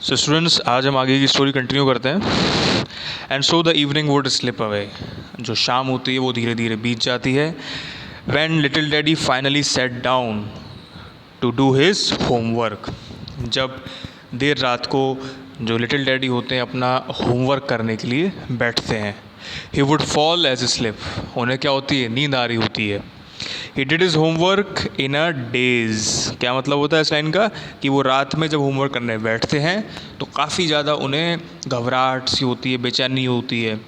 So students, आज हम आगे की स्टोरी कंटिन्यू करते हैं। And so the evening would slip away. जो शाम होती है वो धीरे धीरे बीत जाती है। When little daddy finally set down to do his homework. जब देर रात को जो लिटिल डैडी होते हैं अपना होमवर्क करने के लिए बैठते हैं, he would fall asleep. उन्हें क्या होती है? नींद आ रही होती है। He did his homework in a daze. क्या मतलब होता है इस लाइन का? कि वो रात में जब होमवर्क करने बैठते हैं तो काफ़ी ज़्यादा उन्हें घबराहट सी होती है, बेचैनी होती है।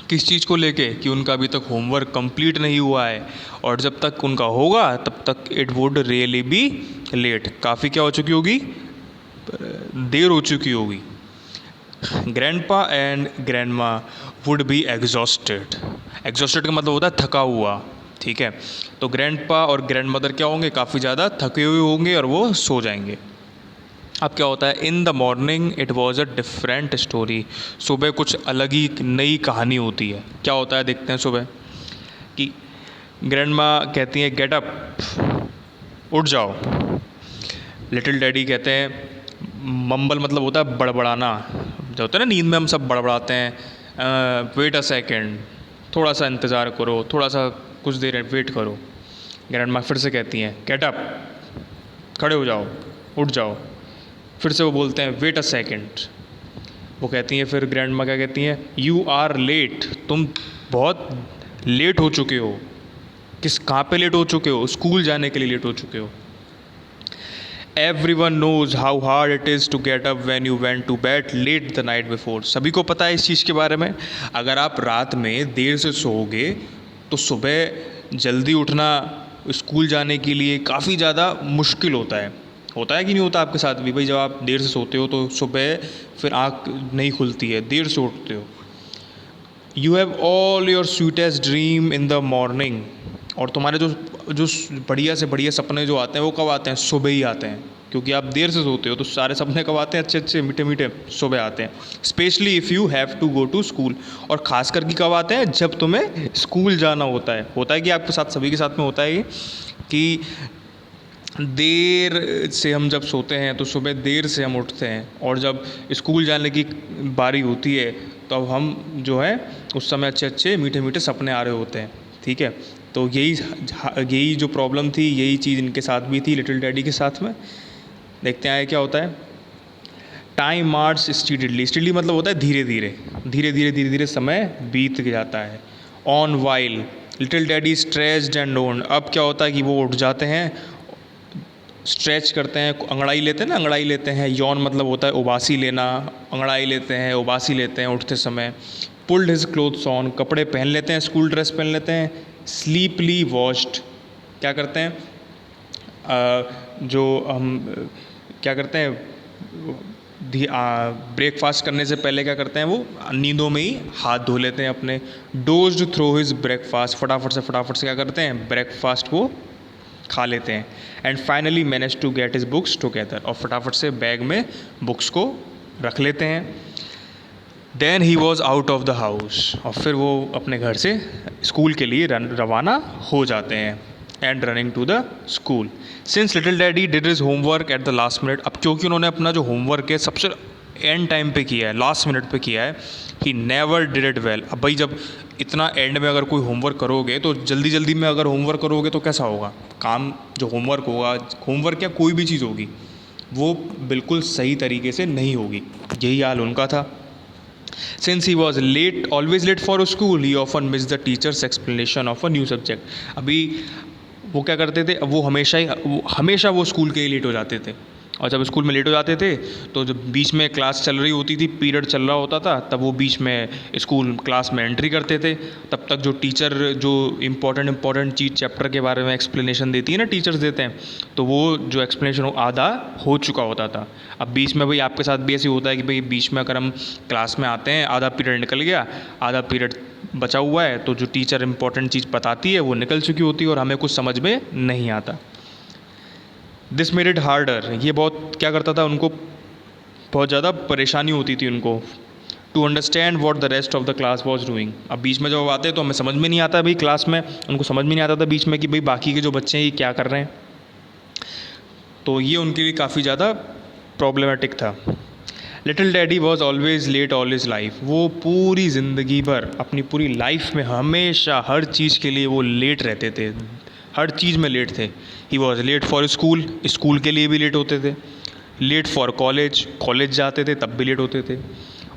किस चीज़ को लेके? कि उनका अभी तक होमवर्क कंप्लीट नहीं हुआ है, और जब तक उनका होगा तब तक it would really be late. काफ़ी क्या हो चुकी होगी? देर हो चुकी होगी। Grandpa and grandma would be exhausted. Exhausted का मतलब होता है थका हुआ। ठीक है, तो ग्रैंडपा और ग्रैंड मदर क्या होंगे? काफ़ी ज़्यादा थके हुए होंगे और वो सो जाएंगे। अब क्या होता है? In the morning it was a different story. सुबह कुछ अलग ही नई कहानी होती है। क्या होता है देखते हैं सुबह। कि ग्रैंडमा कहती हैं गेट अप, उठ जाओ। लिटिल डैडी कहते हैं, मम्बल मतलब होता है बड़बड़ाना। जो होता है ना नींद में हम सब बड़बड़ाते हैं, वेट अ सेकेंड, थोड़ा सा इंतज़ार करो, थोड़ा सा कुछ देर वेट करो। ग्रैंडमा फिर से कहती हैं गेट अप, खड़े हो जाओ, उठ जाओ। फिर से वो बोलते हैं वेट अ सेकेंड। वो कहती हैं फिर ग्रैंडमा क्या कहती हैं? यू आर लेट, तुम बहुत लेट हो चुके हो। कहाँ पे लेट हो चुके हो? स्कूल जाने के लिए लेट हो चुके हो। Everyone knows how hard it is to get up when you went to bed late the night before. सभी को पता है इस चीज़ के बारे में। अगर आप रात में देर से सोओगे तो सुबह जल्दी उठना स्कूल जाने के लिए काफ़ी ज़्यादा मुश्किल होता है। होता है कि नहीं होता आपके साथ भी? भाई जब आप देर से सोते हो तो सुबह फिर आँख नहीं खुलती है, देर से उठते हो। You have all your sweetest dream in the morning. और तुम्हारे जो जो बढ़िया से बढ़िया सपने जो आते हैं वो कब आते हैं? सुबह ही आते हैं, क्योंकि आप देर से सोते हो। तो सारे सपने कब आते हैं? अच्छे अच्छे मीठे मीठे सुबह आते हैं। Specially if you have to go to school. और ख़ास करके कब आते हैं? जब तुम्हें स्कूल जाना होता है। होता है कि आपके साथ, सभी के साथ में होता है ये, कि देर से हम जब सोते हैं तो सुबह देर से हम उठते हैं, और जब स्कूल जाने की बारी होती है तो अब हम जो है उस समय अच्छे अच्छे मीठे मीठे सपने आ रहे होते हैं। ठीक है, तो यही जो प्रॉब्लम थी, यही चीज़ इनके साथ भी थी, लिटिल डैडी के साथ में। देखते हैं क्या होता है। टाइम मार्च स्टीडली। स्टीडली मतलब होता है धीरे धीरे, धीरे धीरे धीरे धीरे समय बीत जाता है। On while little daddy stretched and known. अब क्या होता है कि वो उठ जाते हैं, स्ट्रेच करते हैं, अंगड़ाई लेते हैं ना, अंगड़ाई लेते हैं। यौन मतलब होता है उबासी लेना, अंगड़ाई लेते हैं, उबासी लेते हैं उठते समय। पुल्ड हिज क्लोथ्स ऑन, कपड़े पहन लेते हैं, स्कूल ड्रेस पहन लेते हैं। स्लीपली वॉश्ड, क्या करते हैं? जो हम क्या करते हैं, ब्रेकफास्ट करने से पहले क्या करते हैं? वो नींदों में ही हाथ धो लेते हैं अपने। डोज्ड थ्रू हिज ब्रेकफास्ट, फटाफट से क्या करते हैं? ब्रेकफास्ट को खा लेते हैं। And finally manage to get his books together, और फटाफट से बैग में बुक्स को रख लेते हैं। Then he was out of the house, और फिर वो अपने घर से स्कूल के लिए रवाना हो जाते हैं। And running to the school. Since little daddy did his homework at the last minute. अब क्योंकि उन्होंने अपना जो होमवर्क है सबसे एंड टाइम पे किया है, लास्ट मिनट पे किया है, he never did it well. अब भाई जब इतना एंड में अगर कोई होमवर्क करोगे तो जल्दी जल्दी में अगर होमवर्क करोगे तो कैसा होगा काम? जो होमवर्क होगा, होमवर्क या कोई भी चीज़ होगी, वो बिल्कुल सही तरीके से नहीं होगी। यही हाल उनका था। Since he was late, always late for school, he often missed the teacher's explanation of a new subject. अभी वो क्या करते थे? वो हमेशा वो स्कूल के लिए लेट हो जाते थे। और जब स्कूल में लेट हो जाते थे तो जब बीच में क्लास चल रही होती थी, पीरियड चल रहा होता था, तब वो बीच में स्कूल क्लास में एंट्री करते थे। तब तक जो टीचर जो इम्पॉर्टेंट चीज़ चैप्टर के बारे में एक्सप्लेनेशन देती है ना, टीचर्स देते हैं, तो वो जो एक्सप्लेनेशन आधा हो चुका होता था। अब बीच में भाई आपके साथ भी ऐसे होता है कि भाई बीच में अगर हम क्लास में आते हैं, आधा पीरियड निकल गया, आधा पीरियड बचा हुआ है, तो जो टीचर इंपॉर्टेंट चीज़ बताती है वो निकल चुकी होती है और हमें कुछ समझ में नहीं आता। This made it harder. ये बहुत क्या करता था, उनको बहुत ज़्यादा परेशानी होती थी उनको। To understand what the rest of the class was doing. अब बीच में जब आते तो हमें समझ में नहीं आता भाई, क्लास में उनको समझ में नहीं आता था बीच में कि भाई बाकी के जो बच्चे हैं ये क्या कर रहे हैं। तो ये उनके लिए काफ़ी ज़्यादा प्रॉब्लमेटिक था। Little daddy was always let all his life. वो पूरी ज़िंदगी भर, अपनी पूरी लाइफ में हमेशा हर चीज़ के लिए वो लेट रहते थे, हर चीज़ में लेट थे। He was late for school, school के लिए भी लेट होते थे, लेट फॉर कॉलेज, कॉलेज जाते थे तब भी लेट होते थे,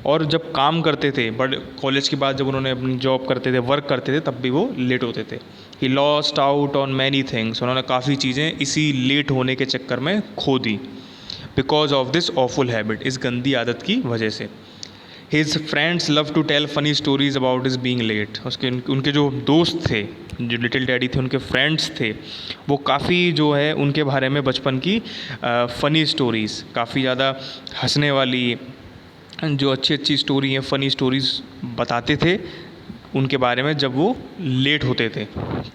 और जब काम करते थे बट कॉलेज के बाद जब उन्होंने अपनी जॉब करते थे, वर्क करते थे, तब भी वो लेट होते थे। He lost out on many things, उन्होंने काफ़ी चीज़ें इसी लेट होने के चक्कर में खो दी। Because of this awful habit, इस गंदी आदत की वजह से। His friends love to tell funny stories about his being late. उनके जो दोस्त थे, जो लिटिल डैडी थे, उनके फ्रेंड्स थे, वो काफ़ी जो है उनके बारे में बचपन की फ़नी स्टोरीज़, काफ़ी ज़्यादा हंसने वाली, जो अच्छी अच्छी स्टोरी हैं, फ़नी स्टोरीज़ बताते थे उनके बारे में जब वो लेट होते थे।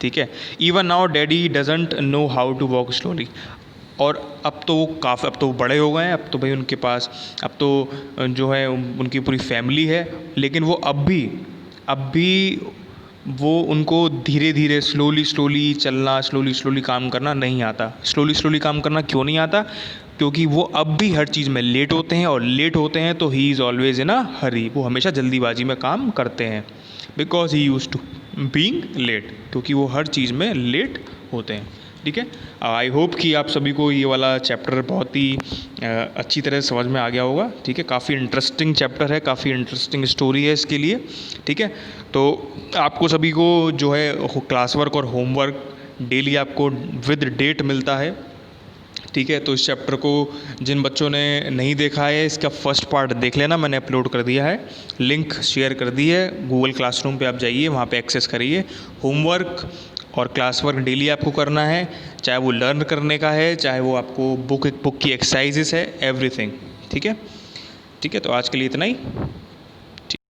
ठीक है। Even now daddy doesn't know how to walk slowly. और अब तो वो अब तो बड़े हो गए हैं, अब तो भाई उनके पास अब तो जो है उनकी पूरी फैमिली है, लेकिन वो अब भी वो उनको धीरे धीरे स्लोली चलना, स्लोली काम करना नहीं आता। स्लोली काम करना क्यों नहीं आता? क्योंकि वो अब भी हर चीज़ में लेट होते हैं, और लेट होते हैं तो ही इज़ ऑलवेज इन अ हरी, वो हमेशा जल्दीबाजी में काम करते हैं। Because he use to being late, क्योंकि वो हर चीज़ में लेट होते हैं। ठीक है। आई होप कि आप सभी को ये वाला चैप्टर बहुत ही अच्छी तरह समझ में आ गया होगा। ठीक है। काफ़ी इंटरेस्टिंग चैप्टर है, काफ़ी इंटरेस्टिंग स्टोरी है इसके लिए। ठीक है। तो आपको सभी को जो है क्लास वर्क और होमवर्क डेली आपको विद डेट मिलता है। ठीक है। तो इस चैप्टर को जिन बच्चों ने नहीं देखा है, इसका फर्स्ट पार्ट देख लेना, मैंने अपलोड कर दिया है, लिंक शेयर कर दी है। गूगल क्लासरूम पे आप जाइए, वहाँ पे एक्सेस करिए। होमवर्क और क्लास वर्क डेली आपको करना है, चाहे वो लर्न करने का है, चाहे वो आपको बुक की एक्सरसाइजेस है, एवरीथिंग। ठीक है। ठीक है। तो आज के लिए इतना ही।